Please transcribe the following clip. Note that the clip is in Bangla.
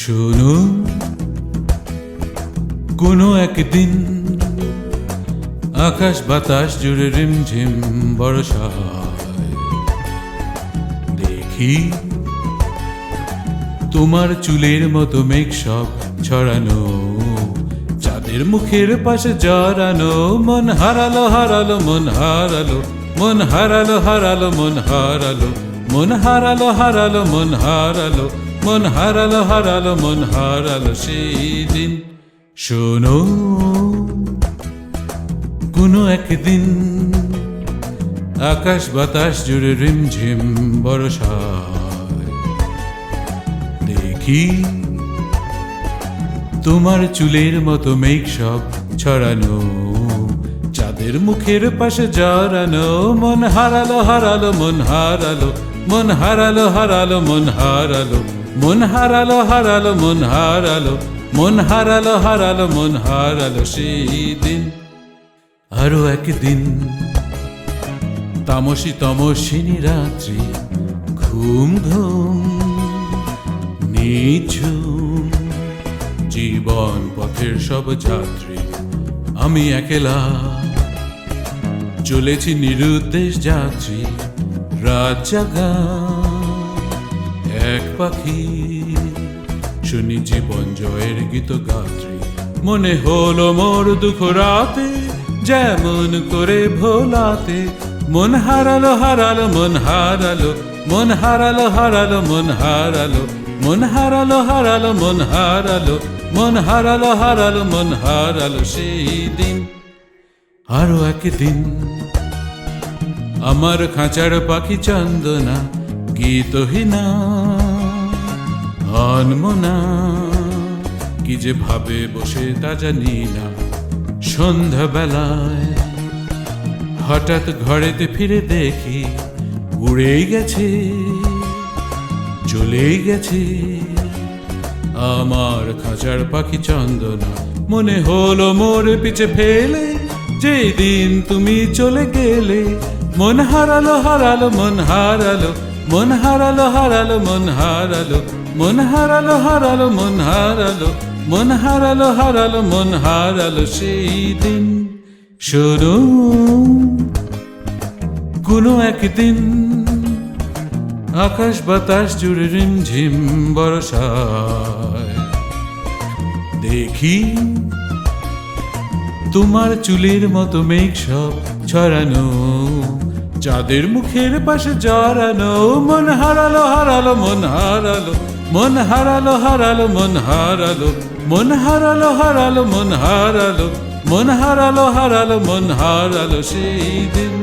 শোনো, কোনো একদিন আকাশ বাতাস জুড়ে রিমঝিম বর্ষায় দেখি তোমার চুলের মতো মেঘ সব ছড়ানো, চাঁদের মুখের পাশে জড়ানো। মন হারালো হারালো মন হারালো, মন হারালো হারালো মন হারালো, মন হারালো হারালো মন হারালো, মন হারালো হারালো মন হারালো সেই দিন। শোনো, কোনো একদিন আকাশ বাতাস জুড়ে রিমঝিম বর্ষায় দেখি তোমার চুলের মতো মেঘ সব ছড়ানো, চাঁদের মুখের পাশে জড়ানো। মন হারালো হারালো মন হারালো, মন হারালো হারালো মন হারালো, মন হারালো হারালো মন হারালো, মন হারালো হারালো মন হারালো সেই দিন। আরো একদিন তামসী তমসিনী রাত্রি, ঘুম ঘুম নিঝুম জীবন পথের সব যাত্রী, আমি একলা চলেছি নিরুদ্দেশ যাত্রী। রাত জাগা এক পাখি, শুনি জীবন জয়ের গীত গাত্রী। মনে হলো মোর দুঃখ রাতে যেমন করে ভোলাতে। মন হারালো হারালো মন হারালো, মন হারালো হারালো মন হারালো, মন হারালো হারালো মন হারালো, মন হারালো হারালো মন হারালো সেই দিন। আরো একদিন আমার খাঁচার পাখি চন্দনা গীতহীনা অনমনা, কি যে ভাবে বসে তা জানি না। সন্ধ্যাবেলায় হঠাৎ ঘরেতে ফিরে দেখি উড়েই গেছে চলেই গেছে আমার খাঁচার পাখি চন্দনা। মনে হলো মোর পিছে ফেলে যেই দিন তুমি চলে গেলে। মন হারালো হারালো মন হারালো, মন হারালো হারালো মন হারালো, মন হারালো হারালো মন হারালো, মন হারালো হারালো মন হারালো সেই দিন। শোনো, কোনো একদিন আকাশ বাতাস জুড়ে রিমঝিম বর্ষায় দেখি তোমার চুলের মতো মেঘ সব ছড়ানো, চাঁদের মুখের পাশে জড়ানো। মন হারালো হারালো মন হারালো, মন হারালো হারালো মন হারালো, মন হারালো হারালো মন হারালো, মন হারালো হারালো মন হারালো সেই দিন।